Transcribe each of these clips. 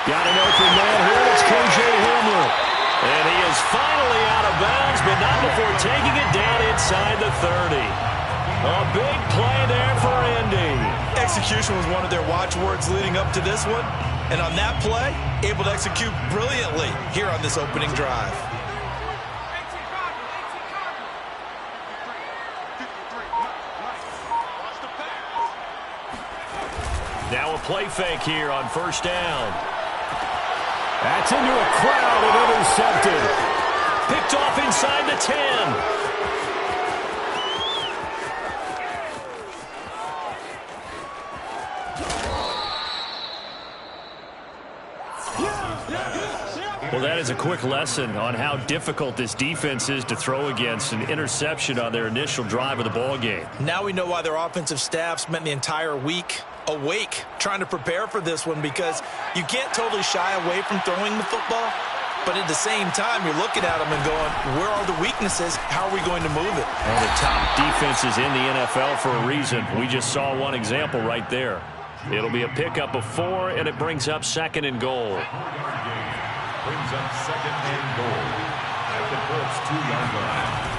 Got an open man here. It's KJ Hamler. And he is finally out of bounds, but not before taking it down inside the 30. A big play there for Indy. Execution was one of their watchwords leading up to this one. And on that play, able to execute brilliantly here on this opening drive. Now a play fake here on first down. That's into a crowd and intercepted. Picked off inside the 10. Well, that is a quick lesson on how difficult this defense is to throw against. An interception on their initial drive of the ball game. Now we know why their offensive staff spent the entire week awake trying to prepare for this one, because you can't totally shy away from throwing the football, but at the same time you're looking at them and going, where are the weaknesses? How are we going to move it? Well, the top defenses in the NFL for a reason. We just saw one example right there. It'll be a pickup of 4, and it brings up 2nd and goal. Brings up 2nd and goal at the Colts 2-yard line.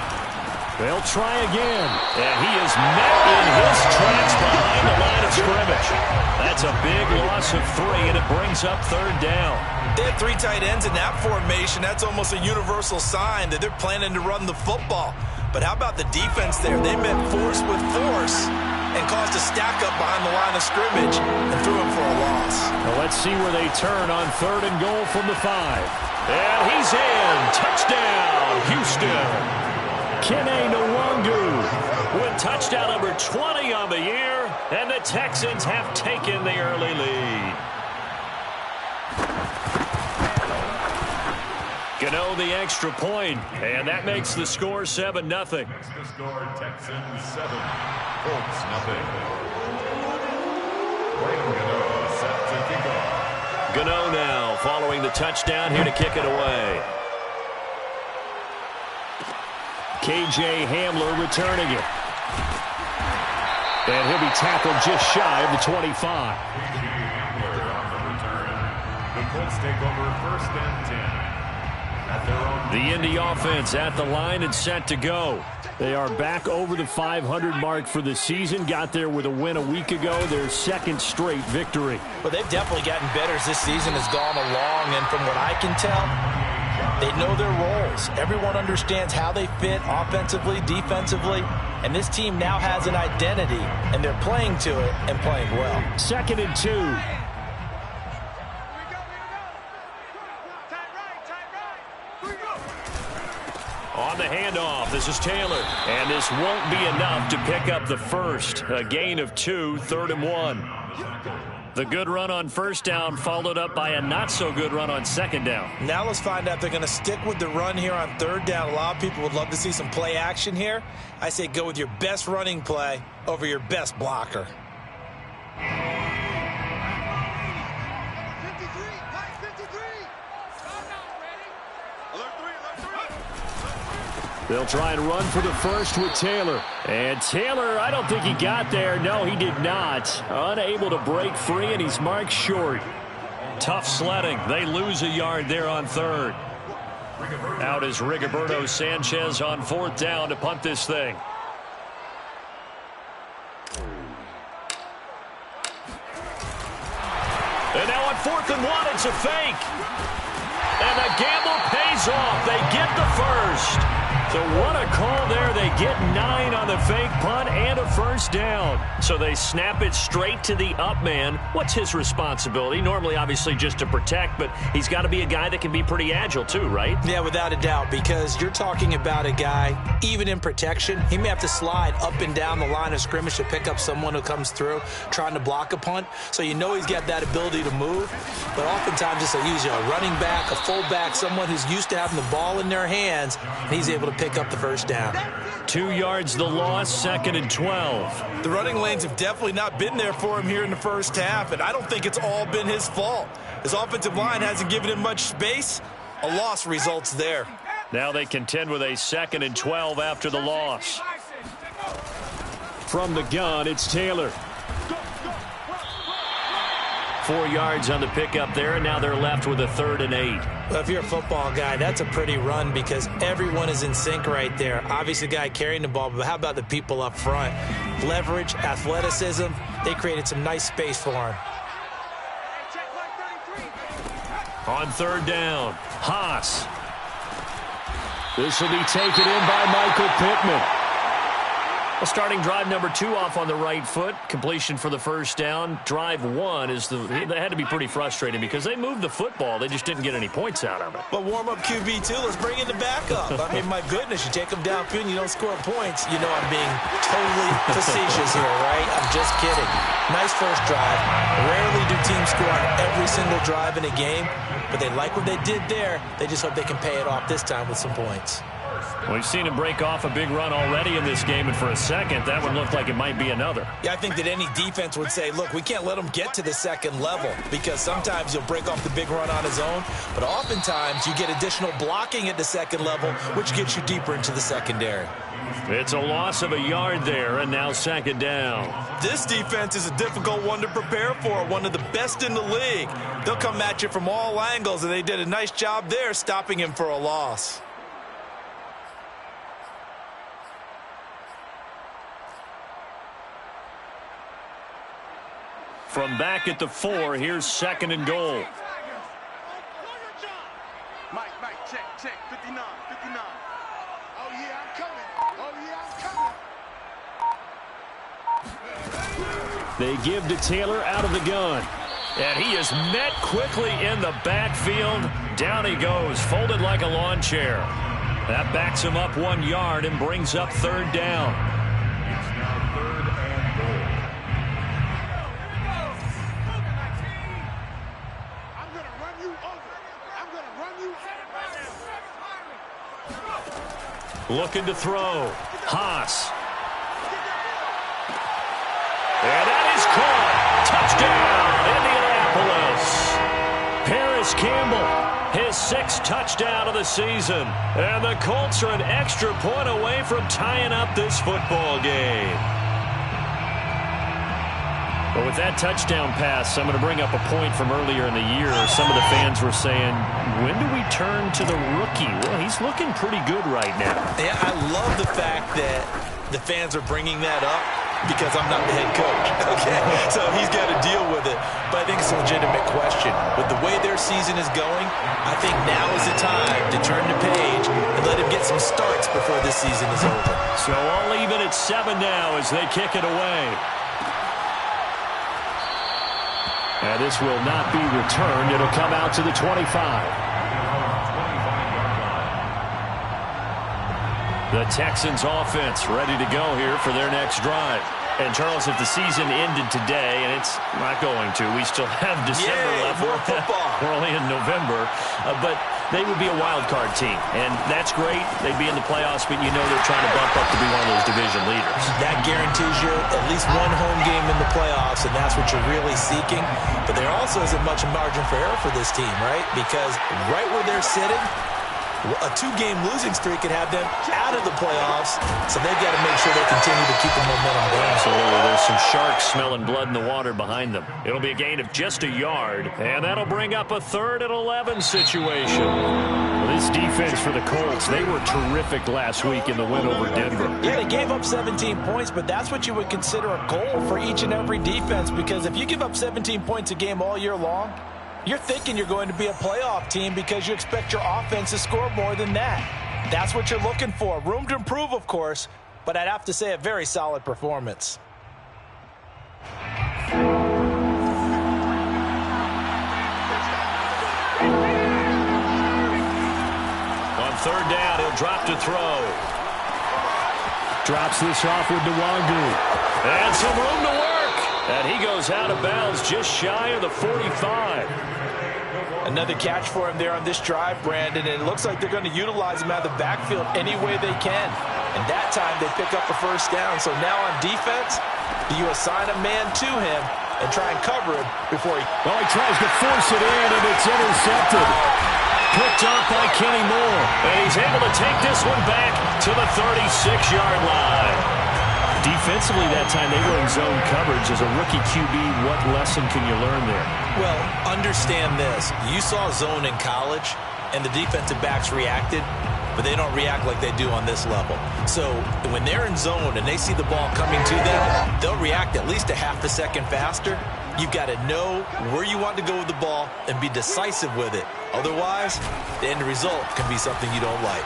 They'll try again, and he is met in his tracks behind the line of scrimmage. That's a big loss of 3, and it brings up 3rd down. They had 3 tight ends in that formation. That's almost a universal sign that they're planning to run the football. But how about the defense there? They met force with force and caused a stack up behind the line of scrimmage and threw him for a loss. Well, let's see where they turn on 3rd and goal from the 5. And he's in. Touchdown, Houston. Kene Nwangu with touchdown number 20 on the year, and the Texans have taken the early lead. Gano the extra point, and that makes the score 7-0. Makes the score Texans 7, Colts 0. Wayne Gano set to kick off. Gano now following the touchdown here to kick it away. KJ Hamler returning it. And he'll be tackled just shy of the 25. KJ Hamler on the return. The Colts take over 1st and 10. At their own. The Indy offense at the line and set to go. They are back over the 500 mark for the season. Got there with a win a week ago. Their 2nd straight victory. Well, they've definitely gotten better as this season has gone along, and from what I can tell, they know their roles. Everyone understands how they fit offensively, defensively, and this team now has an identity, and they're playing to it and playing well. 2nd and 2. On the handoff, this is Taylor, and this won't be enough to pick up the first. A gain of 2, 3rd and 1. The good run on 1st down followed up by a not-so-good run on 2nd down. Now let's find out if they're going to stick with the run here on 3rd down. A lot of people would love to see some play action here. I say go with your best running play over your best blocker. They'll try and run for the first with Taylor. And Taylor, I don't think he got there. No, he did not. Unable to break free, and he's marked short. Tough sledding. They lose a yard there on 3rd. Out is Rigoberto Sanchez on 4th down to punt this thing. And now on 4th and 1, it's a fake. And the gamble pays off. They get the first. So what a call there. They get 9 on the fake punt and a 1st down. So they snap it straight to the up man. What's his responsibility? Normally, obviously, just to protect, but he's got to be a guy that can be pretty agile too, right? Yeah, without a doubt, because you're talking about a guy, even in protection, he may have to slide up and down the line of scrimmage to pick up someone who comes through trying to block a punt. So you know he's got that ability to move, but oftentimes it's usually a running back, a fullback, someone who's used to having the ball in their hands, and he's able to pick up the 1st down. 2 yards the loss, 2nd and 12. The running lanes have definitely not been there for him here in the 1st half, and I don't think it's all been his fault. His offensive line hasn't given him much space. A loss results there. Now they contend with a 2nd and 12 after the loss. From the gun, it's Taylor. 4 yards on the pickup there, and now they're left with a 3rd and 8. Well, if you're a football guy, that's a pretty run because everyone is in sync right there. Obviously, the guy carrying the ball, but how about the people up front? Leverage, athleticism, they created some nice space for him. On 3rd down, Haas. This will be taken in by Michael Pittman. Well, starting drive number 2 off on the right foot. Completion for the 1st down. Drive 1 is that had to be pretty frustrating because they moved the football. They just didn't get any points out of it. But warm up QB too. Let's bring in the backup. I mean, my goodness, you take them downfield and you don't score points. You know I'm being totally facetious here, right? I'm just kidding. Nice first drive. Rarely do teams score on every single drive in a game, but they like what they did there. They just hope they can pay it off this time with some points. We've seen him break off a big run already in this game, and for a second, that one looked like it might be another. Yeah, I think that any defense would say, look, we can't let him get to the second level because sometimes he'll break off the big run on his own, but oftentimes you get additional blocking at the second level, which gets you deeper into the secondary. It's a loss of a yard there, and now 2nd down. This defense is a difficult one to prepare for, one of the best in the league. They'll come at you from all angles, and they did a nice job there stopping him for a loss. From back at the 4, here's 2nd and goal. Mike, check, 59. Oh, yeah, I'm coming. They give to Taylor out of the gun. And he is met quickly in the backfield. Down he goes, folded like a lawn chair. That backs him up 1 yard and brings up 3rd down. It's now 3rd and goal. I'm going to run you over. I'm going to run you over. Looking to throw. Haas. And that is caught. Touchdown, Indianapolis. Paris Campbell, his 6th touchdown of the season. And the Colts are an extra point away from tying up this football game. But with that touchdown pass, I'm going to bring up a point from earlier in the year. Some of the fans were saying, when do we turn to the rookie? Well, he's looking pretty good right now. Yeah, I love the fact that the fans are bringing that up because I'm not the head coach, okay? So he's got to deal with it. But I think it's a legitimate question. With the way their season is going, I think now is the time to turn the page and let him get some starts before this season is over. So all even at 7 now as they kick it away. And this will not be returned. It'll come out to the 25. The Texans offense ready to go here for their next drive. And, Charles, if the season ended today, and it's not going to, we still have December left. More football. We're only in November. But they would be a wild card team. And that's great. They'd be in the playoffs, but you know they're trying to bump up to be one of those division leaders. That guarantees you at least one home game in the playoffs, and that's what you're really seeking. But there also isn't much margin for error for this team, right? Because right where they're sitting, a 2-game losing streak could have them out of the playoffs, so they've got to make sure they continue to keep the momentum going. Absolutely. There's some sharks smelling blood in the water behind them. It'll be a gain of just a yard, and that'll bring up a 3rd and 11 situation. Well, this defense for the Colts, they were terrific last week in the win over Denver. Yeah, they gave up 17 points, but that's what you would consider a goal for each and every defense, because if you give up 17 points a game all year long, you're thinking you're going to be a playoff team because you expect your offense to score more than that. That's what you're looking for. Room to improve, of course, but I'd have to say a very solid performance. On 3rd down, he'll drop to throw. Drops this off with Nwangu. And some room to work. And he goes out of bounds just shy of the 45. Another catch for him there on this drive, Brandon, and it looks like they're going to utilize him out of the backfield any way they can. And that time they pick up a 1st down. So now on defense, do you assign a man to him and try and cover him before he... Well, he tries to force it in, and it's intercepted. Picked off by Kenny Moore. And he's able to take this one back to the 36-yard line. Defensively that time, they were in zone coverage. As a rookie QB, what lesson can you learn there? Well, understand this. You saw zone in college, and the defensive backs reacted, but they don't react like they do on this level. So when they're in zone and they see the ball coming to them, they'll react at least a half a second faster. You've got to know where you want to go with the ball and be decisive with it. Otherwise, the end result can be something you don't like.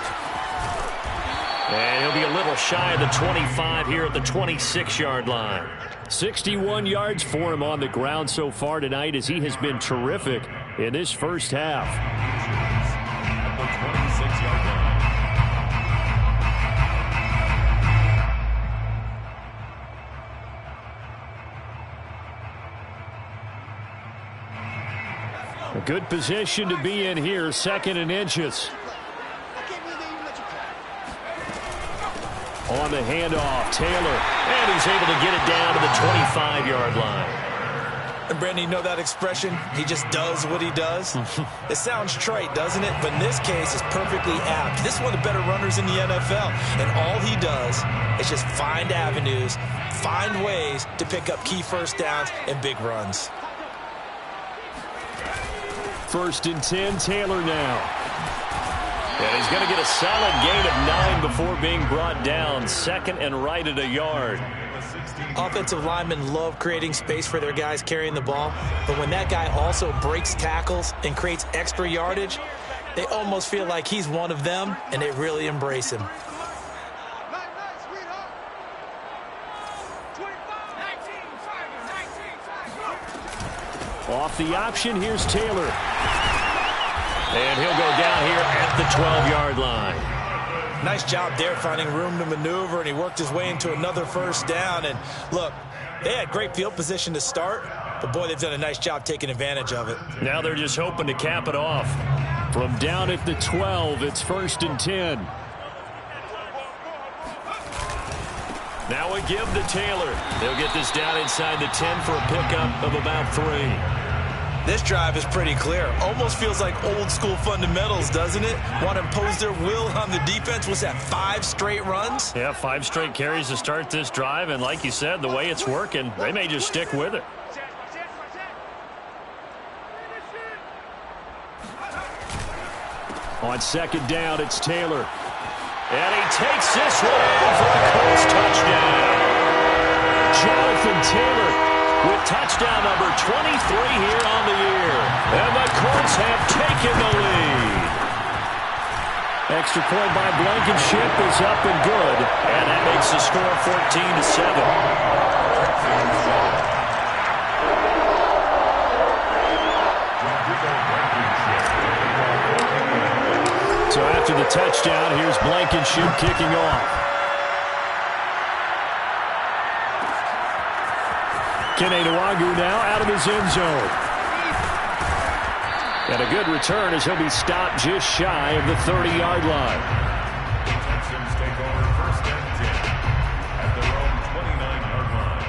And he'll be a little shy of the 25 here at the 26-yard line. 61 yards for him on the ground so far tonight, as he has been terrific in this first half. At the 26-yard line. A good position to be in here, 2nd and inches. On the handoff, Taylor, and he's able to get it down to the 25-yard line. And Brandon, you know that expression? He just does what he does. It sounds trite, doesn't it? But in this case, it's perfectly apt. This is one of the better runners in the NFL, and all he does is just find avenues, find ways to pick up key first downs and big runs. 1st and 10, Taylor now. And he's going to get a solid gain of 9 before being brought down. 2nd and right at a yard. Offensive linemen love creating space for their guys carrying the ball, but when that guy also breaks tackles and creates extra yardage, they almost feel like he's one of them, and they really embrace him. Off the option, here's Taylor. And he'll go down here at the 12-yard line. Nice job there finding room to maneuver, and he worked his way into another first down. And look, they had great field position to start, but boy, they've done a nice job taking advantage of it. Now they're just hoping to cap it off. From down at the 12, it's 1st and 10. Now a give to Taylor. They'll get this down inside the 10 for a pickup of about 3. This drive is pretty clear. Almost feels like old school fundamentals, doesn't it? Want to impose their will on the defense. Was that 5 straight runs? Yeah, 5 straight carries to start this drive. And like you said, the way it's working, they may just stick with it. On 2nd down, it's Taylor. And he takes this one in for a Colts touchdown. Jonathan Taylor with touchdown number 23 here on the year. And the Colts have taken the lead. Extra point by Blankenship is up and good. And that makes the score 14-7. So after the touchdown, here's Blankenship kicking off. Keneduagu now out of his end zone. And a good return as he'll be stopped just shy of the 30-yard line. The Texans take over 1st and 10 at their own 29-yard line.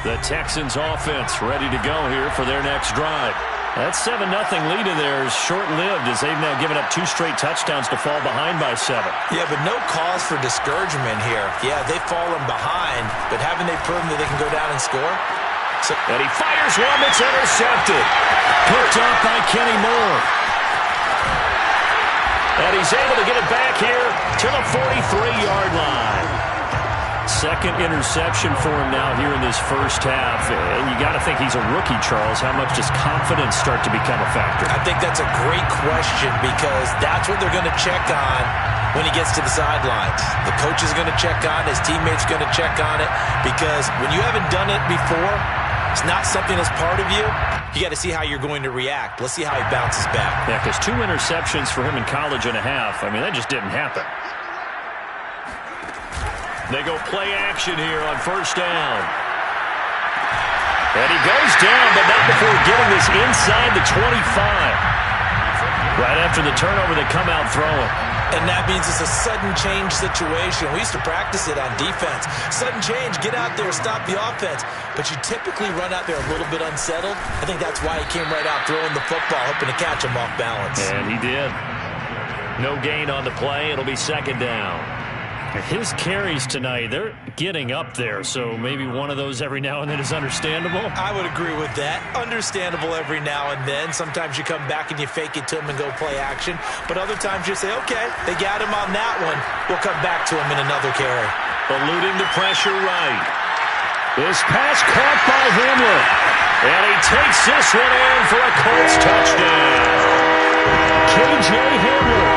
The Texans offense ready to go here for their next drive. That 7-0 lead in there is short-lived as they've now given up 2 straight touchdowns to fall behind by 7. Yeah, but no cause for discouragement here. Yeah, they've fallen behind, but haven't they proven that they can go down and score? And he fires one that's intercepted. Picked off by Kenny Moore. And he's able to get it back here to the 43-yard line. 2nd interception for him now here in this first half. And you got to think he's a rookie, Charles. How much does confidence start to become a factor? I think that's a great question because that's what they're going to check on when he gets to the sidelines. The coach is going to check on it. His teammates going to check on it because when you haven't done it before, it's not something that's part of you. You got to see how you're going to react. Let's see how he bounces back. Yeah, because 2 interceptions for him in college and a half. I mean, that just didn't happen. They go play action here on 1st down. And he goes down, but not before getting this inside the 25. Right after the turnover, they come out throwing. And that means it's a sudden change situation. We used to practice it on defense. Sudden change, get out there, stop the offense. But you typically run out there a little bit unsettled. I think that's why he came right out throwing the football, hoping to catch him off balance. And he did. No gain on the play. It'll be 2nd down. His carries tonight, they're getting up there, so maybe one of those every now and then is understandable. I would agree with that. Understandable every now and then. Sometimes you come back and you fake it to him and go play action. But other times you say, okay, they got him on that one. We'll come back to him in another carry. Eluding the pressure right. This pass caught by Hamler. And he takes this one in for a Colts touchdown. K.J. Hamler,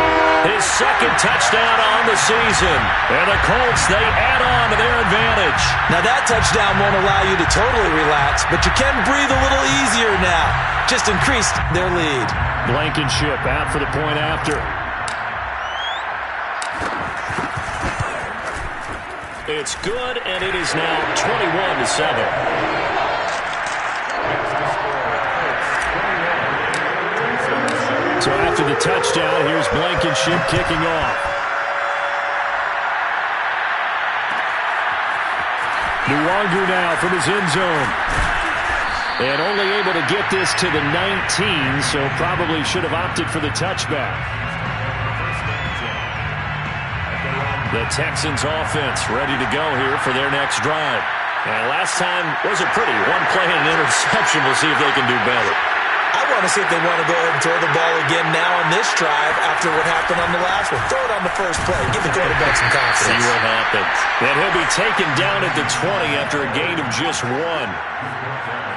his second touchdown on the season. And the Colts, they add on to their advantage. Now that touchdown won't allow you to totally relax, but you can breathe a little easier now. Just increased their lead. Blankenship out for the point after. It's good, and it is now 21-7. So after the touchdown, here's Blankenship kicking off. Nwangu now from his end zone. And only able to get this to the 19, so probably should have opted for the touchback. The Texans offense ready to go here for their next drive. And last time wasn't pretty. One play and an interception. We'll see if they can do better. I want to see if they want to go ahead and throw the ball again now on this drive after what happened on the last one. Throw it on the first play. Give the quarterback some confidence. See what happens. And he'll be taken down at the 20 after a gain of just 1.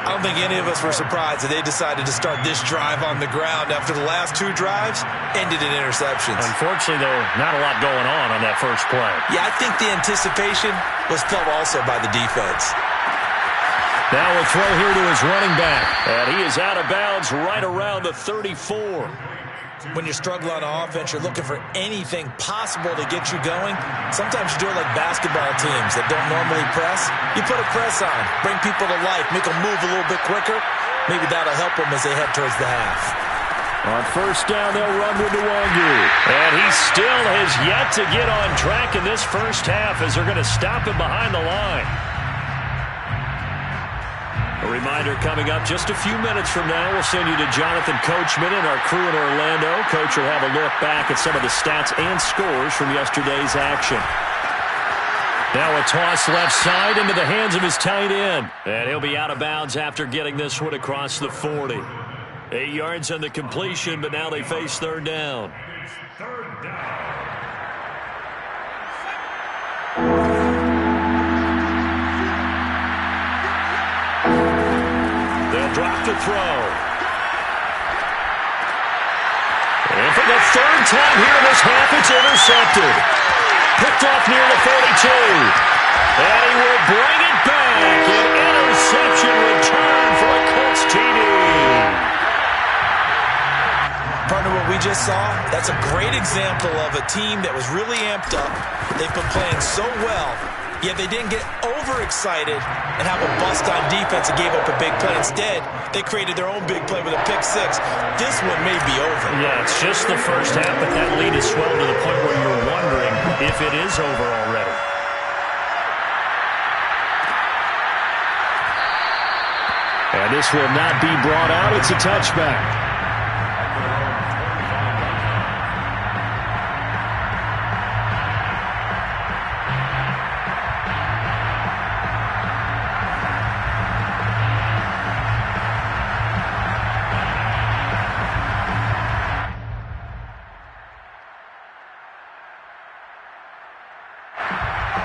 I don't think any of us were surprised that they decided to start this drive on the ground after the last 2 drives ended in interceptions. Unfortunately, though, not a lot going on that first play. Yeah, I think the anticipation was felt also by the defense. Now we'll throw here to his running back. And he is out of bounds right around the 34. When you struggle on offense, you're looking for anything possible to get you going. Sometimes you do it like basketball teams that don't normally press. You put a press on, bring people to life, make them move a little bit quicker. Maybe that'll help them as they head towards the half. On first down, they'll run with Nwangu. And he still has yet to get on track in this first half as they're going to stop him behind the line. A reminder coming up just a few minutes from now, we'll send you to Jonathan Coachman and our crew in Orlando. Coach will have a look back at some of the stats and scores from yesterday's action. Now a toss left side into the hands of his tight end. And he'll be out of bounds after getting this one across the 40. 8 yards on the completion, but now they face third down. Third down. They'll drop to throw. And for the third time here in this half, it's intercepted. Picked off near the 42. And he will bring it back. An interception return for a Colts TD. Partner, what we just saw, that's a great example of a team that was really amped up. They've been playing so well, yet they didn't get overexcited and have a bust on defense and gave up a big play. Instead, they created their own big play with a pick 6. This one may be over. Yeah, it's just the first half, but that lead has swelled to the point where you're wondering if it is over already. And this will not be brought out. It's a touchback.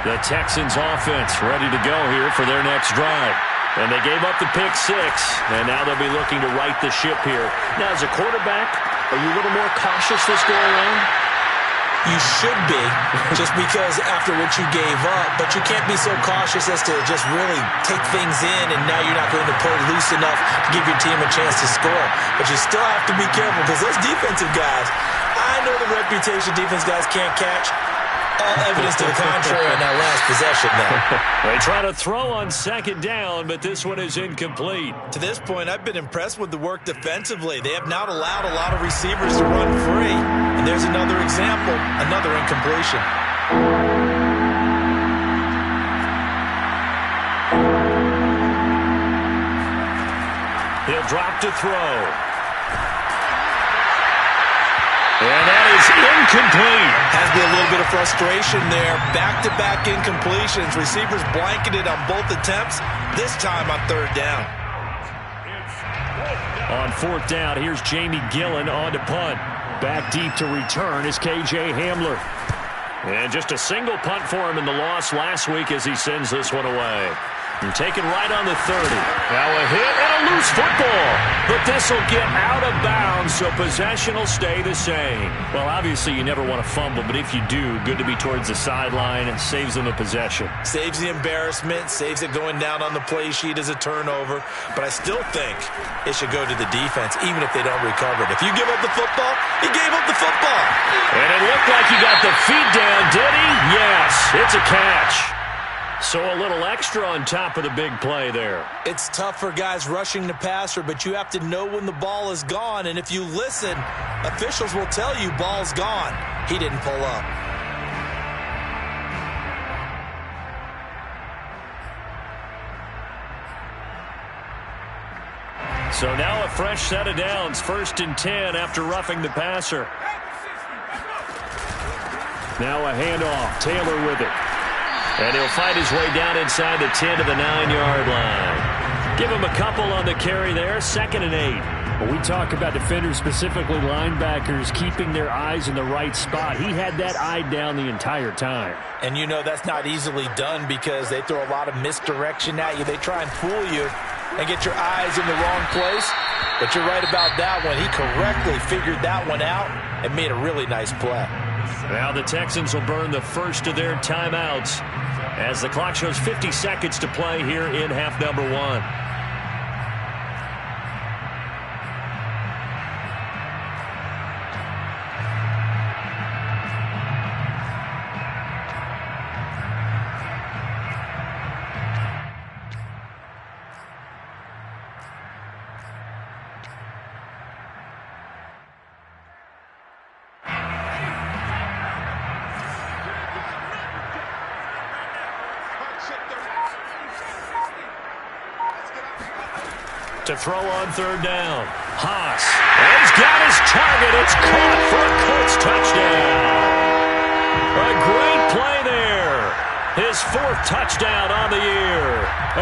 The Texans offense ready to go here for their next drive. And they gave up the pick 6, and now they'll be looking to right the ship here. Now, as a quarterback, are you a little more cautious this go around? You should be, just because after what you gave up, but you can't be so cautious as to just really take things in, and now you're not going to play loose enough to give your team a chance to score. But you still have to be careful, because those defensive guys, I know the reputation defense guys can't catch. All evidence to the contrary on that last possession, though. They try to throw on second down, but this one is incomplete. To this point, I've been impressed with the work defensively. They have not allowed a lot of receivers to run free. And there's another example, another incompletion. He'll drop to throw. And that is incomplete. Has to be a little bit of frustration there. Back-to-back incompletions. Receivers blanketed on both attempts, this time on third down. On fourth down, here's Jamie Gillen on to punt. Back deep to return is K.J. Hamler. And just a single punt for him in the loss last week as he sends this one away. And taken right on the 30. Now a hit and a loose football. But this will get out of bounds, so possession will stay the same. Well, obviously you never want to fumble, but if you do, good to be towards the sideline. It saves them a possession. Saves the embarrassment, saves it going down on the play sheet as a turnover. But I still think it should go to the defense, even if they don't recover it. If you give up the football, you gave up the football. And it looked like he got the feet down, did he? Yes, it's a catch. So a little extra on top of the big play there. It's tough for guys rushing the passer, but you have to know when the ball is gone. And if you listen, officials will tell you ball's gone. He didn't pull up. So now a fresh set of downs, 1st and 10 after roughing the passer. Now a handoff, Taylor with it. And he'll fight his way down inside the 10 to the 9-yard line. Give him a couple on the carry there, 2nd and 8. When we talk about defenders, specifically linebackers, keeping their eyes in the right spot, he had that eye down the entire time. And you know that's not easily done because they throw a lot of misdirection at you. They try and fool you and get your eyes in the wrong place. But you're right about that one. He correctly figured that one out and made a really nice play. Now the Texans will burn the first of their timeouts as the clock shows 50 seconds to play here in half number 1. To throw on 3rd down. Haas. And he's got his target. It's caught for a Colts touchdown. A great play there. His 4th touchdown on the year.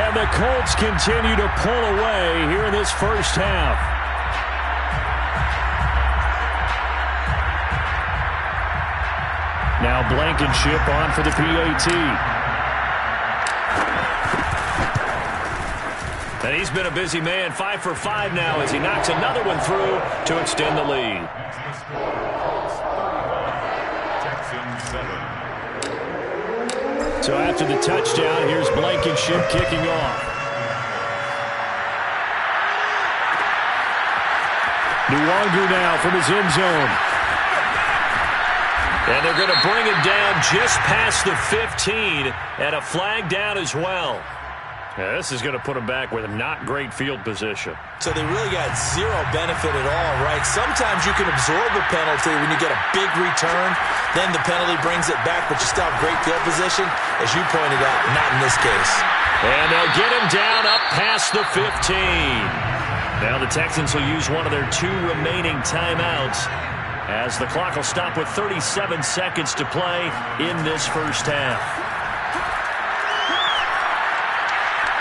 And the Colts continue to pull away here in this first half. Now Blankenship on for the PAT. And he's been a busy man, 5 for 5 now as he knocks another one through to extend the lead. So after the touchdown, here's Blankenship kicking off. Nwangu now from his end zone. And they're going to bring him down just past the 15 and a flag down as well. Yeah, this is going to put him back with a not great field position. So they really got zero benefit at all, right? Sometimes you can absorb a penalty when you get a big return. Then the penalty brings it back, but you still have great field position. As you pointed out, not in this case. And they'll get him down up past the 15. Now the Texans will use one of their 2 remaining timeouts as the clock will stop with 37 seconds to play in this first half.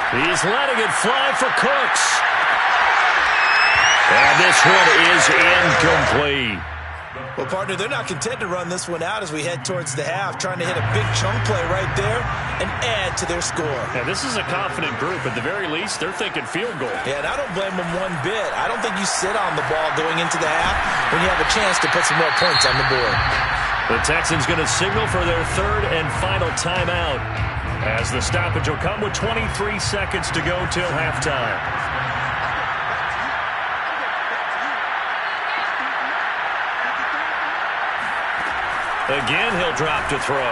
He's letting it fly for Cooks. And this one is incomplete. Well, partner, they're not content to run this one out as we head towards the half, trying to hit a big chunk play right there and add to their score. Yeah, this is a confident group. At the very least, they're thinking field goal. Yeah, and I don't blame them one bit. I don't think you sit on the ball going into the half when you have a chance to put some more points on the board. The Texans going to signal for their 3rd and final timeout as the stoppage will come with 23 seconds to go till halftime. Again, he'll drop to throw.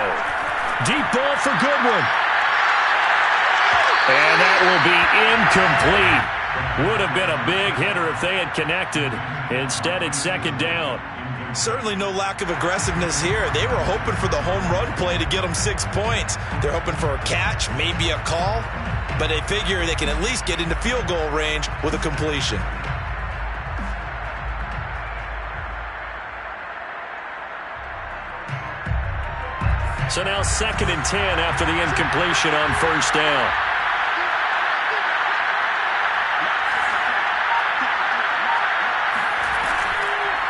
Deep ball for Goodwin. And that will be incomplete. Would have been a big hitter if they had connected. Instead, it's 2nd down. Certainly no lack of aggressiveness here. They were hoping for the home run play to get them 6 points. They're hoping for a catch, maybe a call, but they figure they can at least get into field goal range with a completion. So now 2nd and 10 after the incompletion on first down.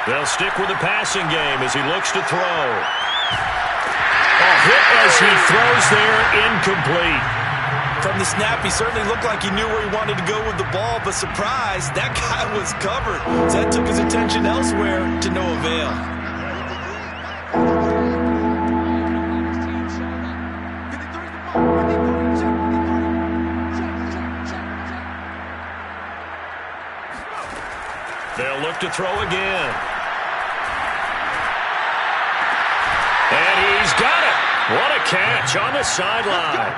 They'll stick with the passing game as he looks to throw. A hit as he throws there, incomplete. From the snap, he certainly looked like he knew where he wanted to go with the ball, but surprise, that guy was covered. So that took his attention elsewhere to no avail. They'll look to throw again. And he's got it. What a catch on the sideline.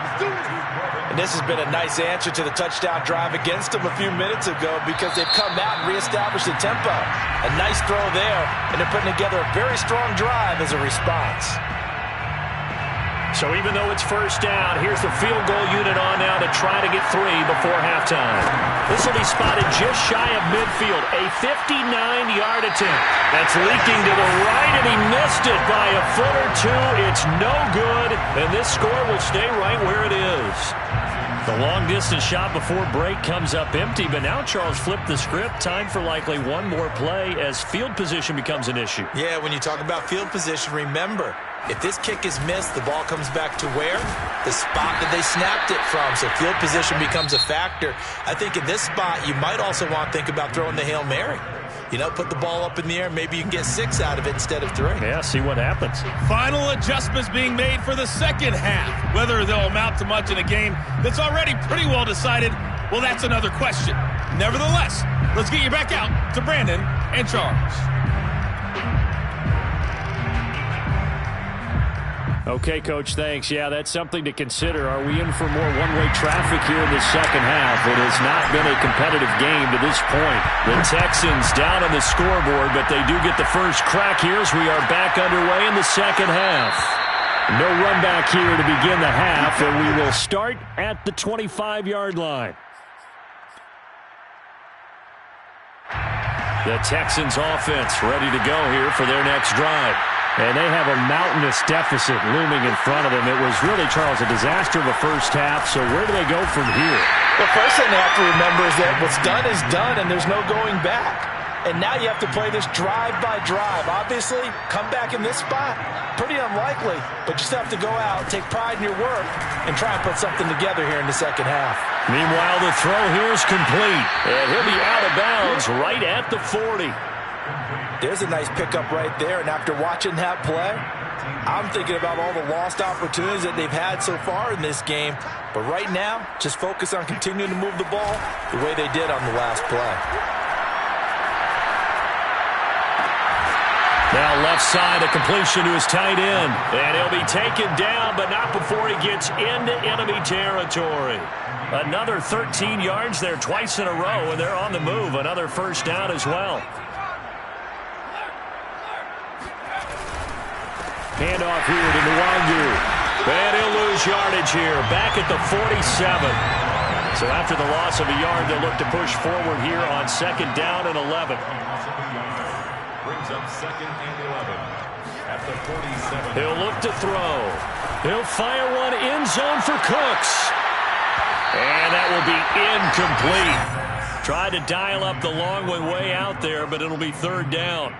And this has been a nice answer to the touchdown drive against them a few minutes ago because they've come out and reestablished the tempo. A nice throw there, and they're putting together a very strong drive as a response. So even though it's first down, here's the field goal unit on now to try to get 3 before halftime. This will be spotted just shy of midfield. A 59-yard attempt. That's leaking to the right, and he missed it by a foot or 2. It's no good, and this score will stay right where it is. The long-distance shot before break comes up empty, but now Charles flipped the script. Time for likely one more play as field position becomes an issue. Yeah, when you talk about field position, remember, if this kick is missed, the ball comes back to where? The spot that they snapped it from. So field position becomes a factor. I think in this spot, you might also want to think about throwing the Hail Mary. You know, put the ball up in the air. Maybe you can get 6 out of it instead of 3. Yeah, see what happens. Final adjustments being made for the second half. Whether they'll amount to much in a game that's already pretty well decided, well, that's another question. Nevertheless, let's get you back out to Brandon and Charles. Okay, Coach, thanks. Yeah, that's something to consider. Are we in for more one-way traffic here in the second half? It has not been a competitive game to this point. The Texans down on the scoreboard, but they do get the first crack here as we are back underway in the second half. No run back here to begin the half, and we will start at the 25-yard line. The Texans offense ready to go here for their next drive. And they have a mountainous deficit looming in front of them. It was really, Charles, a disaster of a first half. So where do they go from here? The first thing they have to remember is that what's done is done, and there's no going back. And now you have to play this drive by drive. Obviously, come back in this spot, pretty unlikely. But you still have to go out, take pride in your work, and try and put something together here in the second half. Meanwhile, the throw here is complete. And he'll be out of bounds right at the 40. There's a nice pickup right there, and after watching that play, I'm thinking about all the lost opportunities that they've had so far in this game. But right now, just focus on continuing to move the ball the way they did on the last play. Now left side, a completion to his tight end. And he'll be taken down, but not before he gets into enemy territory. Another 13 yards there twice in a row, and they're on the move. Another first down as well. Handoff here to Nwangu. And he'll lose yardage here, back at the 47. So after the loss of a yard, they'll look to push forward here on 2nd down and 11. Brings up 2nd and 11 at the 47. He'll look to throw. He'll fire one end zone for Cooks. And that will be incomplete. Tried to dial up the long one way out there, but it'll be 3rd down.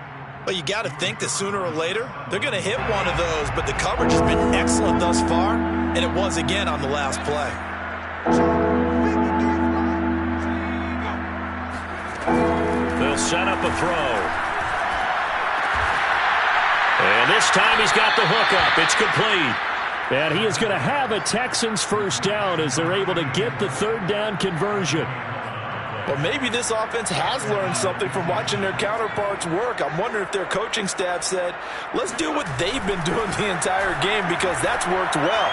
Well, you got to think that sooner or later, they're going to hit one of those, but the coverage has been excellent thus far, and it was again on the last play. They'll set up a throw. And this time he's got the hook up. It's complete. And he is going to have a Texans first down as they're able to get the 3rd down conversion. Well, maybe this offense has learned something from watching their counterparts work. I'm wondering if their coaching staff said, let's do what they've been doing the entire game because that's worked well.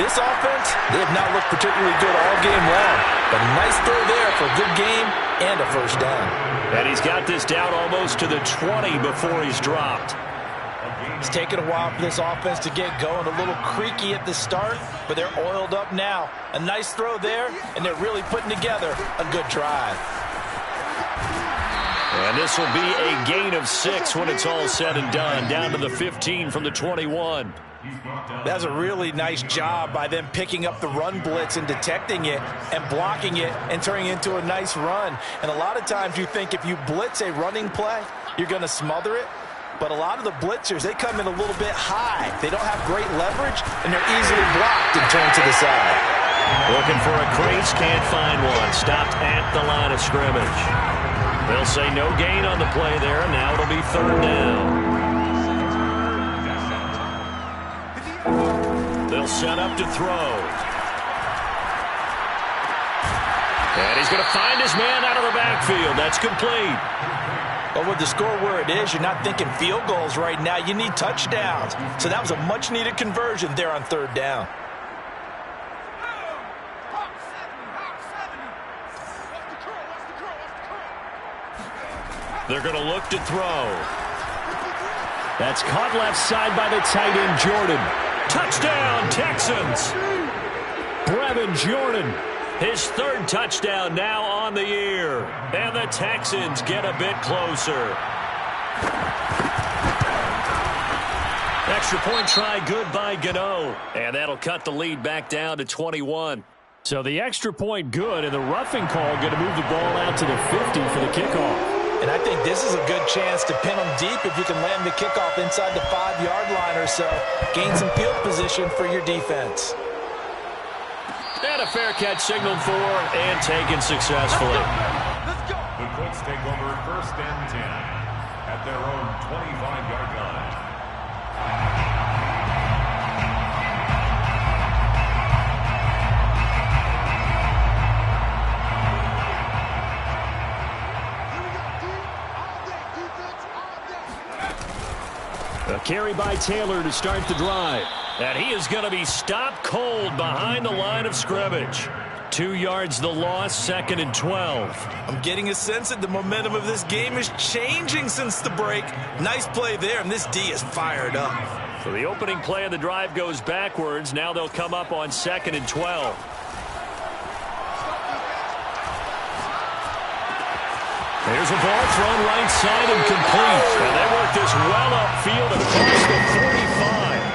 This offense, they have not looked particularly good all game long. But a nice throw there for a good game and a first down. And he's got this down almost to the 20 before he's dropped. It's taken a while for this offense to get going. A little creaky at the start, but they're oiled up now. A nice throw there, and they're really putting together a good drive. And this will be a gain of 6 when it's all said and done. Down to the 15 from the 21. That's a really nice job by them picking up the run blitz and detecting it and blocking it and turning it into a nice run. And a lot of times you think if you blitz a running play, you're going to smother it. But a lot of the blitzers, they come in a little bit high. They don't have great leverage, and they're easily blocked and turned to the side. Looking for a crease, can't find one. Stopped at the line of scrimmage. They'll say no gain on the play there, and now it'll be 3rd down. They'll set up to throw. And he's going to find his man out of the backfield. That's complete. But with the score where it is, you're not thinking field goals right now. You need touchdowns. So that was a much-needed conversion there on 3rd down. They're going to look to throw. That's caught left side by the tight end, Jordan. Touchdown, Texans. Brevin Jordan. His 3rd touchdown now on the year. And the Texans get a bit closer. Extra point try good by Gano. And that'll cut the lead back down to 21. So the extra point good, and the roughing call going to move the ball out to the 50 for the kickoff. And I think this is a good chance to pin them deep if you can land the kickoff inside the 5-yard line or so. Gain some field position for your defense. And a fair catch signaled for and taken successfully. The Colts take over 1st and 10 at their own 25-yard line. A carry by Taylor to start the drive. And he is going to be stopped cold behind the line of scrimmage. 2 yards the loss, 2nd and 12. I'm getting a sense that the momentum of this game is changing since the break. Nice play there, and this D is fired up. So the opening play of the drive goes backwards. Now they'll come up on 2nd and 12. Here's a ball thrown right side and complete. And they work this well upfield across the 45.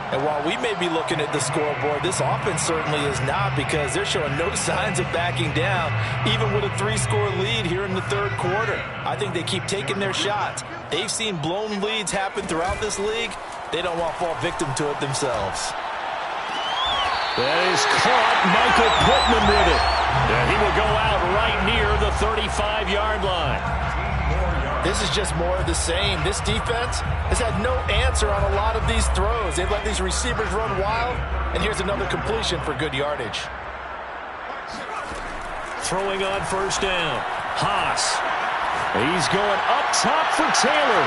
And while we may be looking at the scoreboard, this offense certainly is not, because they're showing no signs of backing down, even with a 3-score lead here in the 3rd quarter. I think they keep taking their shots. They've seen blown leads happen throughout this league. They don't want to fall victim to it themselves. That is caught. Michael Pittman with it. And he will go out right near the 35-yard line. This is just more of the same. This defense has had no answer on a lot of these throws. They've let these receivers run wild, and here's another completion for good yardage. Throwing on 1st down. Haas. He's going up top for Taylor.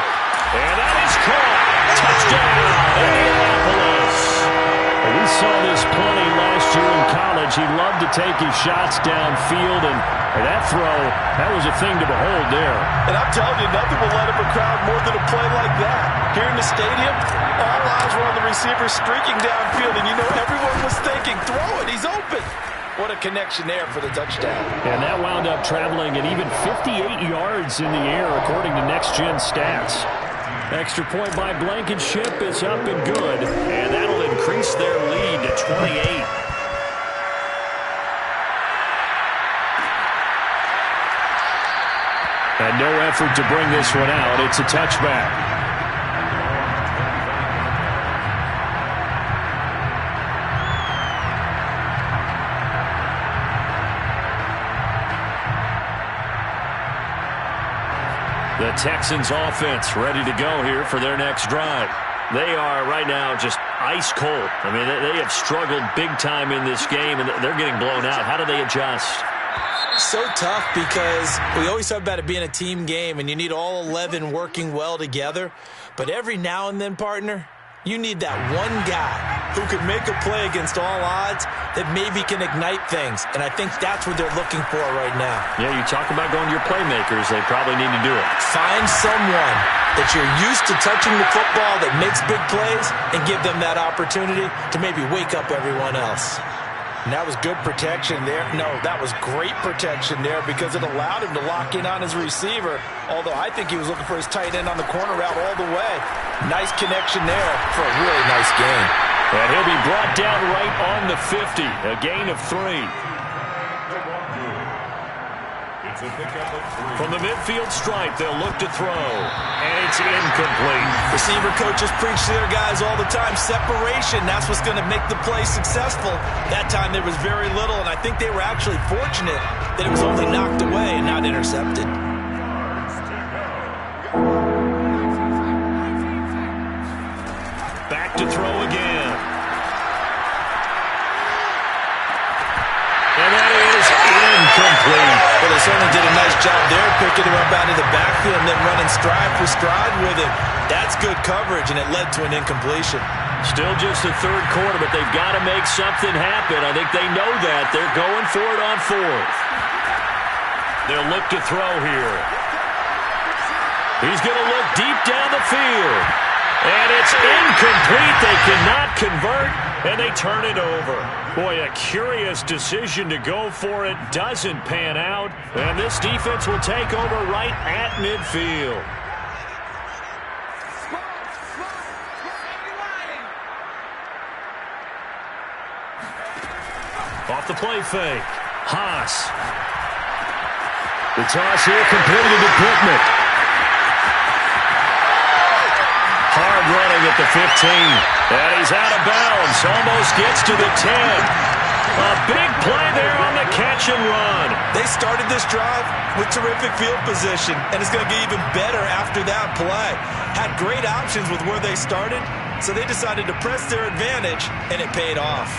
And that is caught. Touchdown, Indianapolis. We saw this plenty last year in college. He loved to take his shots downfield, and that throw, that was a thing to behold there. And I'm telling you, nothing will light up a crowd more than a play like that. Here in the stadium, all eyes were on the receiver streaking downfield, and you know everyone was thinking, throw it, he's open. What a connection there for the touchdown. And that wound up traveling at even 58 yards in the air, according to Next Gen Stats. Extra point by Blankenship is up and good, and that'll increase their lead to 28. And no effort to bring this one out. It's a touchback. The Texans offense ready to go here for their next drive. They are right now just ice cold. I mean, they have struggled big time in this game, and they're getting blown out. How do they adjust? So tough, because we always talk about it being a team game, and you need all 11 working well together. But every now and then, partner, you need that one guy who can make a play against all odds that maybe can ignite things. And I think that's what they're looking for right now. Yeah, you talk about going to your playmakers. They probably need to do it. Find someone that you're used to touching the football that makes big plays and give them that opportunity to maybe wake up everyone else. And that was good protection there. No, that was great protection there because it allowed him to lock in on his receiver, although I think he was looking for his tight end on the corner route all the way. Nice connection there for a really nice gain. And he'll be brought down right on the 50, a gain of 3. It's a pickup of 3. From the midfield stripe, they'll look to throw, and it's incomplete. Receiver coaches preach to their guys all the time. Separation, that's what's going to make the play successful. That time there was very little, and I think they were actually fortunate that it was only knocked away and not intercepted. Back to throw again. And that is incomplete. Well, they certainly did a nice job there, picking him up out of the backfield and then running stride for stride with him. That's good coverage, and it led to an incompletion. Still just the third quarter, but they've got to make something happen. I think they know that. They're going for it on 4th. They'll look to throw here. He's going to look deep down the field. And it's incomplete. They cannot convert, and they turn it over. Boy, a curious decision to go for it. Doesn't pan out. And this defense will take over right at midfield. Off the play fake. Haas. The toss here completed to Pittman. Hard running at the 15. And he's out of bounds. Almost gets to the 10. A big play there on the catch and run. They started this drive with terrific field position, and it's going to get even better after that play. Had great options with where they started, so they decided to press their advantage, and it paid off.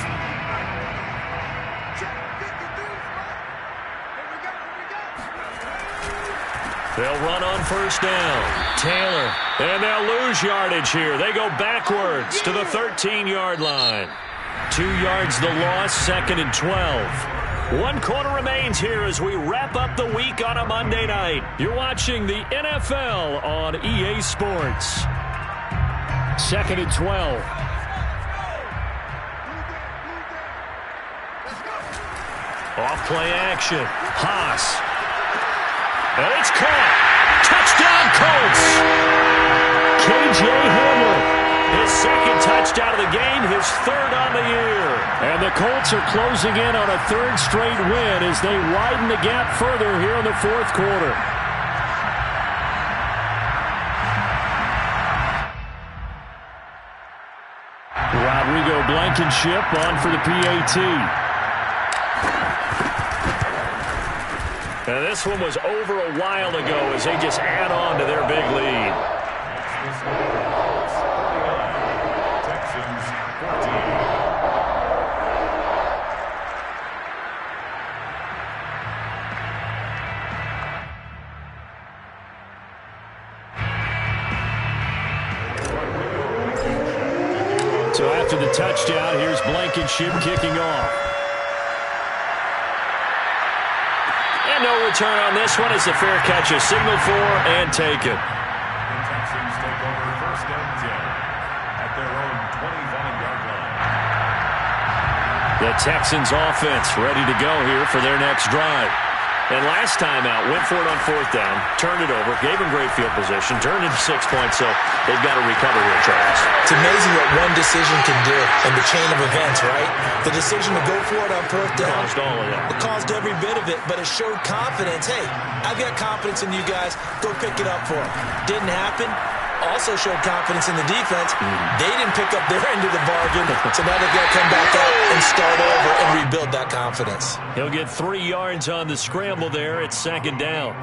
They'll run on first down. Taylor. And they'll lose yardage here. They go backwards to the 13-yard line. 2 yards the loss, 2nd and 12. 1 quarter remains here as we wrap up the week on a Monday night. You're watching the NFL on EA Sports. 2nd and 12. Off play action. Haas. And it's caught. Touchdown, Colts. K.J. Hamler. His 2nd touchdown of the game, his 3rd on the year. And the Colts are closing in on a 3rd straight win as they widen the gap further here in the 4th quarter. Rodrigo Blankenship on for the PAT. And this one was over a while ago as they just add on to their big lead. Texans 14. So after the touchdown, here's Blankenship kicking off. And no return on this one as the fair catch is signaled for and taken. The Texans take over first and 10 at their own 25-yard line. The Texans offense ready to go here for their next drive. And last time out, went for it on 4th down, turned it over, gave him great field position, turned into 6 points, so they've got to recover here, Charles. It's amazing what one decision can do in the chain of events, right? The decision to go for it on 4th down. Caused all of that. It caused every bit of it, but it showed confidence. Hey, I've got confidence in you guys. Go pick it up for them. Didn't happen. Also showed confidence in the defense. They didn't pick up their end of the bargain, so now they've got to come back out and start over and rebuild that confidence. He'll get 3 yards on the scramble there. It's 2nd down.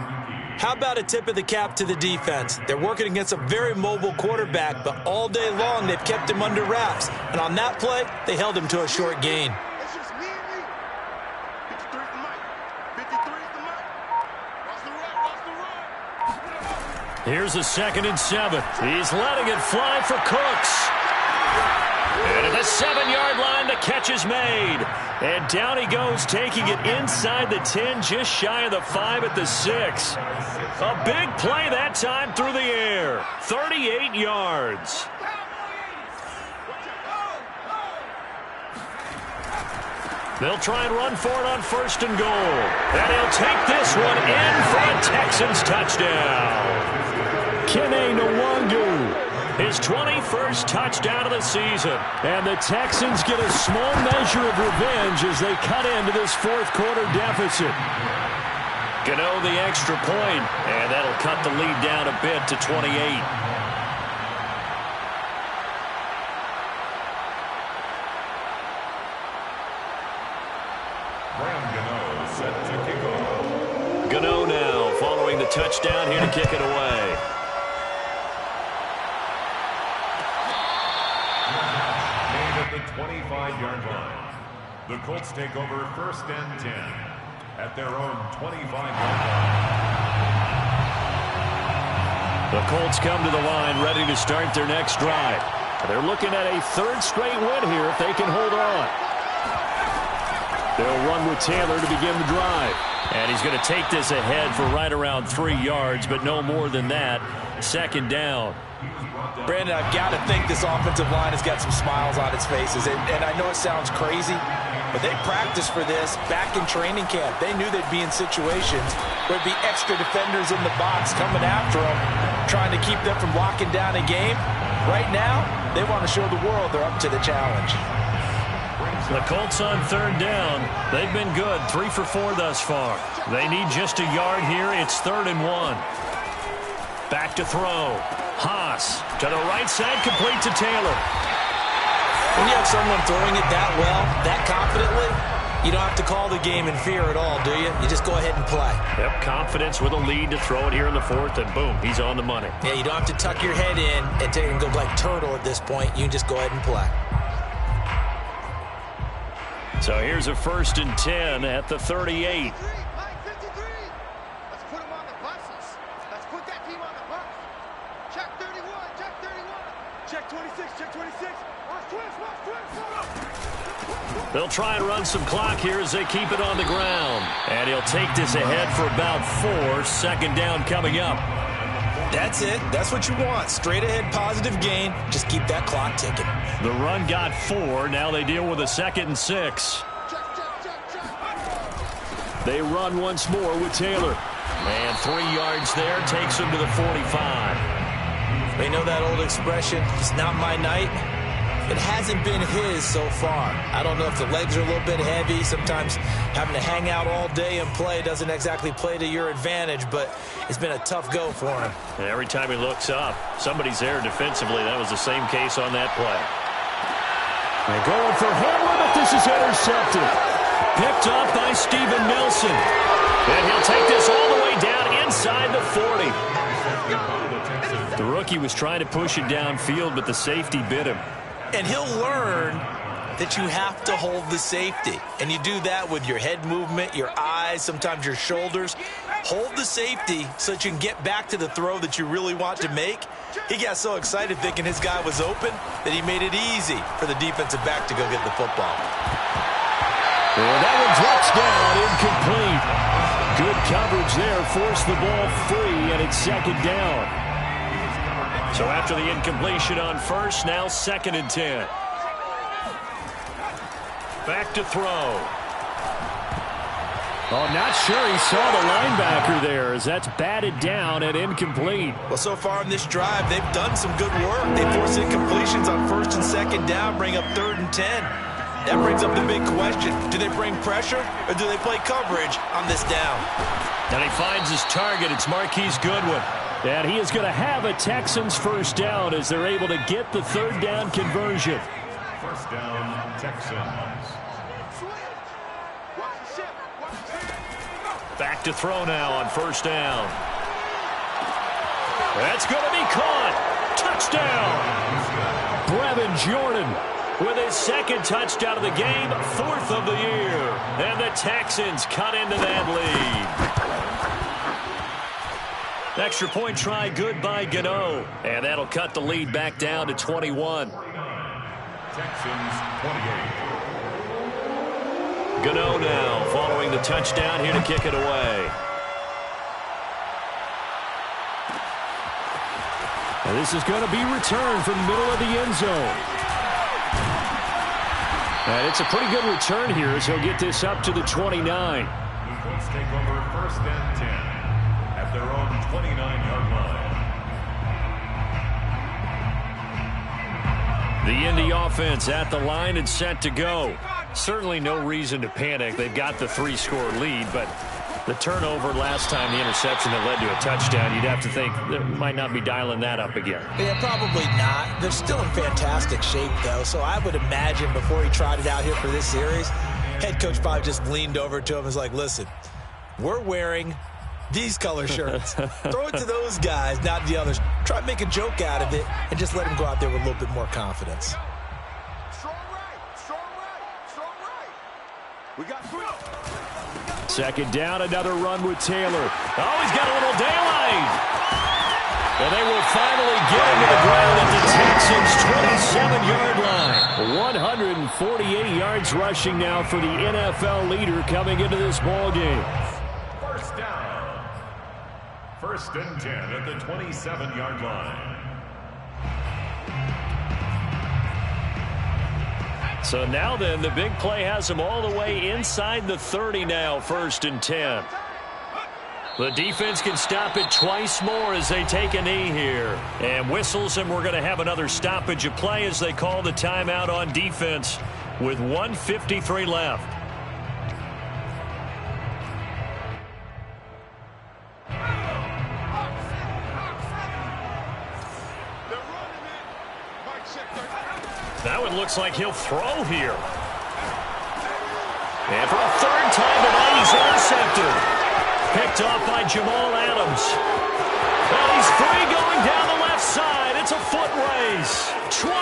How about a tip of the cap to the defense? They're working against a very mobile quarterback, but all day long they've kept him under wraps. And on that play, they held him to a short gain. It's just me and you. 53 is the mic. 53 is the mic. Watch the run. Watch the run. Here's a 2nd and 7. He's letting it fly for Cooks. And at the 7-yard line, the catch is made. And down he goes, taking it inside the 10, just shy of the 5 at the 6. A big play that time through the air. 38 yards. They'll try and run for it on 1st and goal. And he'll take this one in for a Texans touchdown. Kene Nwangu, his 21st touchdown of the season. And the Texans get a small measure of revenge as they cut into this 4th quarter deficit. Gano the extra point, and that'll cut the lead down a bit to 28. Gano now following the touchdown here to kick it away. Made at the 25-yard line. The Colts take over 1st and 10 at their own 25-yard line. The Colts come to the line ready to start their next drive. They're looking at a 3rd straight win here if they can hold on. They'll run with Taylor to begin the drive. And he's going to take this ahead for right around 3 yards, but no more than that. 2nd down. Brandon, I've got to think this offensive line has got some smiles on its faces. And I know it sounds crazy, but they practiced for this back in training camp. They knew they'd be in situations where there'd be extra defenders in the box coming after them, trying to keep them from locking down a game. Right now, they want to show the world they're up to the challenge. The Colts on 3rd down. They've been good, 3 for 4 thus far. They need just a yard here. It's 3rd and 1. Back to throw. Haas to the right side, complete to Taylor. When you have someone throwing it that well, that confidently, you don't have to call the game in fear at all, do you? You just go ahead and play. Yep, confidence with a lead to throw it here in the 4th, and boom, he's on the money. Yeah, you don't have to tuck your head in and take and go like turtle at this point. You can just go ahead and play. So here's a 1st and 10 at the 38. Let's put them on the buses. Let's put that team on the bus. Check 31, check 31. Check 26, check 26. Watch twist. They'll try and run some clock here as they keep it on the ground. And he'll take this ahead for about 4. 2nd down coming up. That's it. That's what you want. Straight ahead positive gain. Just keep that clock ticking. The run got 4. Now they deal with a 2nd and 6. They run once more with Taylor. And 3 yards there takes him to the 45. They know that old expression, it's not my night. It hasn't been his so far. I don't know if the legs are a little bit heavy. Sometimes having to hang out all day and play doesn't exactly play to your advantage, but it's been a tough go for him. And every time he looks up, somebody's there defensively. That was the same case on that play. They're going for Hamler, but this is intercepted. Picked up by Steven Nelson. And he'll take this all the way down inside the 40. The rookie was trying to push it downfield, but the safety bit him. And he'll learn that you have to hold the safety. And you do that with your head movement, your eyes, sometimes your shoulders. Hold the safety so that you can get back to the throw that you really want to make. He got so excited thinking his guy was open that he made it easy for the defensive back to go get the football. Well, that one drops down, incomplete. Good coverage there, forced the ball free, and it's 2nd down. So after the incompletion on 1st, now 2nd and 10. Back to throw. Oh, not sure he saw the linebacker there as that's batted down and incomplete. Well, so far in this drive, they've done some good work. They force incompletions on 1st and 2nd down, bring up 3rd and 10. That brings up the big question. Do they bring pressure or do they play coverage on this down? And he finds his target. It's Marquise Goodwin. And he is going to have a Texans 1st down as they're able to get the 3rd down conversion. 1st down, Texans. Back to throw now on 1st down. That's going to be caught. Touchdown. Brevin Jordan with his 2nd touchdown of the game, 4th of the year. And the Texans cut into that lead. Extra point try good by Gano. And that'll cut the lead back down to 21. Texans 28. Gano now following the touchdown here to kick it away. And this is going to be returned from the middle of the end zone. And it's a pretty good return here as he'll get this up to the 29. The Colts take over 1st and 10 at their own 29-yard line. The Indy offense at the line and set to go. Certainly no reason to panic. They've got the 3-score lead, but the turnover last time, the interception that led to a touchdown, you'd have to think they might not be dialing that up again. Yeah, probably not. They're still in fantastic shape, though, so I would imagine before he tried it out here for this series, head coach probably just leaned over to him and was like, listen, we're wearing these color shirts. Throw it to those guys, not the others. Try to make a joke out of it and just let him go out there with a little bit more confidence. Strong right, strong right, strong right. We got 3. Second down, another run with Taylor. Oh, he's got a little daylight. And they will finally get him to the ground at the Texans' 27-yard line. 148 yards rushing now for the NFL leader coming into this ball game. First down. 1st and 10 at the 27-yard line. So now then, the big play has him all the way inside the 30 now, 1st and 10. The defense can stop it twice more as they take a knee here. And whistles, and we're going to have another stoppage of play as they call the timeout on defense with 1:53 left. That one looks like he'll throw here. And for a 3rd time tonight, he's intercepted. Picked off by Jamal Adams. And he's free going down the left side. It's a foot race. 20.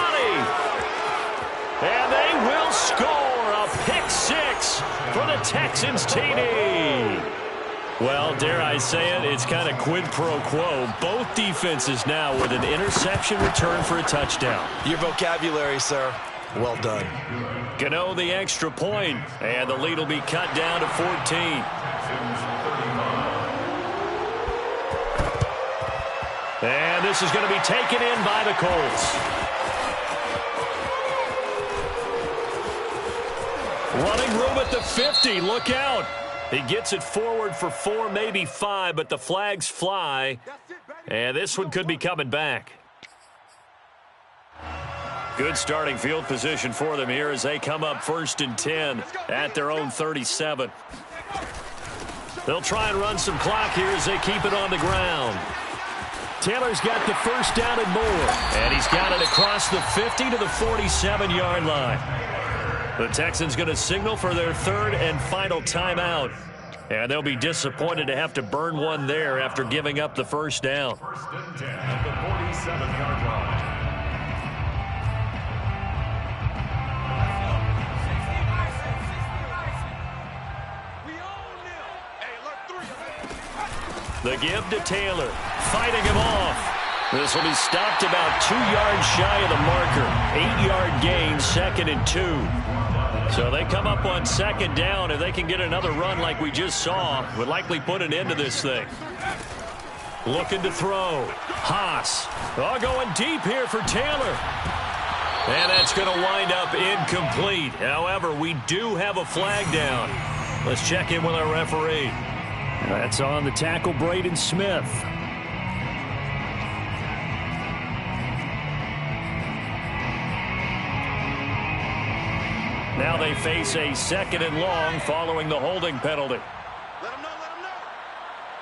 And they will score a pick 6 for the Texans TD. Well, dare I say it, it's kind of quid pro quo. Both defenses now with an interception return for a touchdown. Your vocabulary, sir. Well done. Gano the extra point, and the lead will be cut down to 14. And this is going to be taken in by the Colts. Running room at the 50. Look out. He gets it forward for 4, maybe 5, but the flags fly. And this one could be coming back. Good starting field position for them here as they come up 1st and 10 at their own 37. They'll try and run some clock here as they keep it on the ground. Taylor's got the 1st down and more. And he's got it across the 50 to the 47-yard line. The Texans going to signal for their 3rd and final timeout. And they'll be disappointed to have to burn one there after giving up the 1st down. 1st and 10 at the 47-yard line. The give to Taylor, fighting him off. This will be stopped about 2 yards shy of the marker. 8-yard gain, 2nd and 2. So they come up on 2nd down. If they can get another run like we just saw, would likely put an end to this thing. Looking to throw. Haas. Oh, going deep here for Taylor. And that's going to wind up incomplete. However, we do have a flag down. Let's check in with our referee. That's on the tackle, Braden Smith. Now they face a 2nd and long following the holding penalty. Let him know, let him know.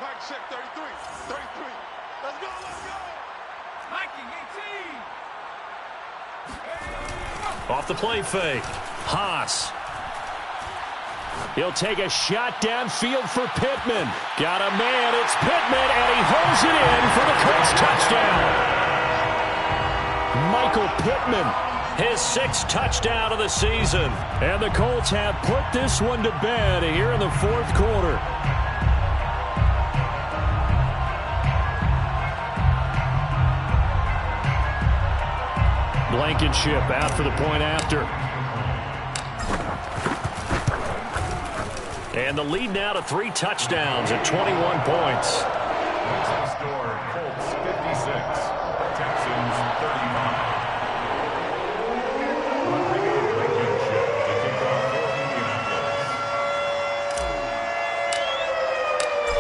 Mike, check 33, 33. Let's go, let's go. Mikey, 18. Off the play fake. Haas. He'll take a shot downfield for Pittman. Got a man, it's Pittman, and he holds it in for the Colts touchdown. Michael Pittman, his 6th touchdown of the season. And the Colts have put this one to bed here in the 4th quarter. Blankenship out for the point after. And the lead now to 3 touchdowns at 21 points. Score, Colts 56, Texans 35. Rodrigo Blankenship to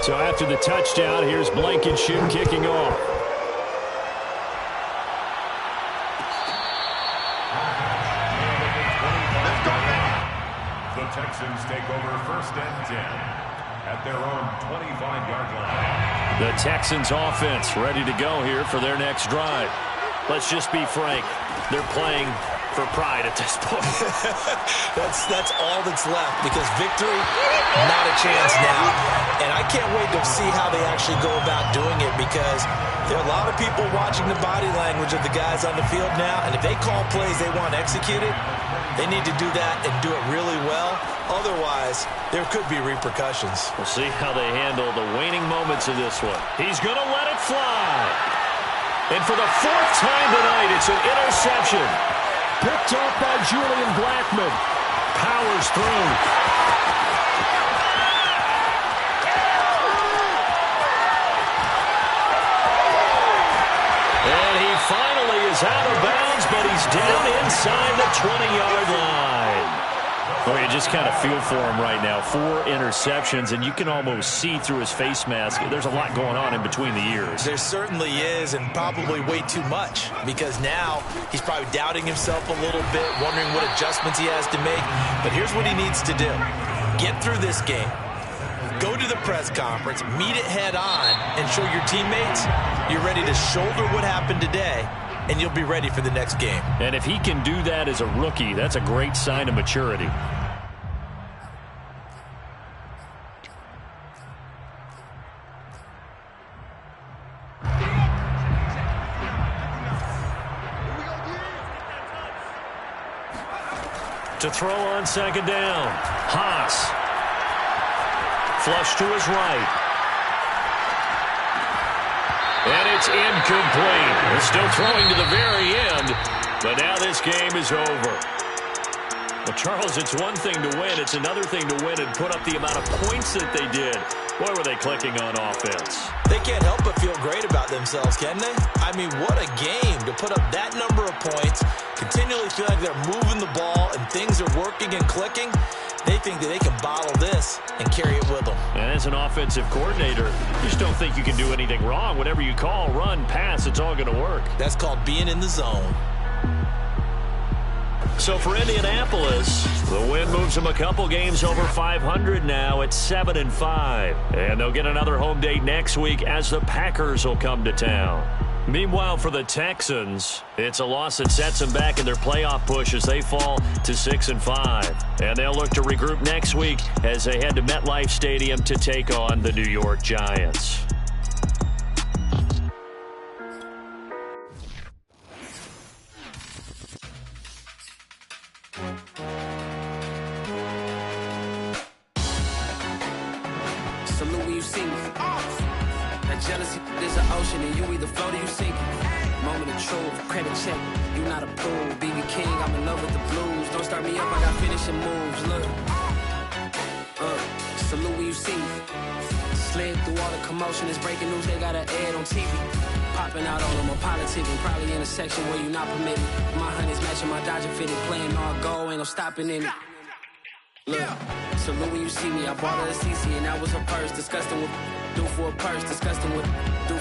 So after the touchdown, here's Blankenship kicking off. The Texans take over 1st and 10 at their own 25-yard line. The Texans offense ready to go here for their next drive. Let's just be frank. They're playing for pride at this point. That's all that's left, because victory, not a chance now. And I can't wait to see how they actually go about doing it, because there are a lot of people watching the body language of the guys on the field now, and if they call plays they want executed, they need to do that and do it really well. Otherwise, there could be repercussions. We'll see how they handle the waning moments of this one. He's going to let it fly. And for the 4th time tonight, it's an interception. Picked up by Julian Blackmon. Powers through. And he finally is out of bounds, but he's down inside the 20-yard line. Well, you just kind of feel for him right now. 4 interceptions, and you can almost see through his face mask. There's a lot going on in between the ears. There certainly is, and probably way too much, because now he's probably doubting himself a little bit, wondering what adjustments he has to make. But here's what he needs to do. Get through this game. Go to the press conference, meet it head on, and show your teammates you're ready to shoulder what happened today, and you'll be ready for the next game. And if he can do that as a rookie, that's a great sign of maturity. To throw on 2nd down. Haas. Flush to his right. And it's incomplete. They're still throwing to the very end, but now this game is over. Well, Charles, it's one thing to win. It's another thing to win and put up the amount of points that they did. Boy, were they clicking on offense. They can't help but feel great about themselves, can they? I mean, what a game to put up that number of points, continually feel like they're moving the ball and things are working and clicking. They think that they can bottle this and carry it with them. And as an offensive coordinator, you just don't think you can do anything wrong. Whatever you call, run, pass, it's all going to work. That's called being in the zone. So for Indianapolis, the win moves them a couple games over 500 now at 7-5. And they'll get another home date next week as the Packers will come to town. Meanwhile, for the Texans, it's a loss that sets them back in their playoff push as they fall to 6-5. And they'll look to regroup next week as they head to MetLife Stadium to take on the New York Giants. Salute when you see me. That jealousy is an ocean, and you either float or you sink. Moment of truth, credit check. You not approved. BB King, I'm in love with the blues. Don't start me up, I got finishing moves. Look. Salute when you see me. Slid through all the commotion. It's breaking news, they got an ad on TV. Popping out on them, a politicking. Probably in a section where you not permitted. My honey's matching my Dodger fitted. Playing all go, ain't no stopping in it. Look, salute when you see me. I bought her a CC and that was her purse. Disgusting with do for a purse. Disgusting with do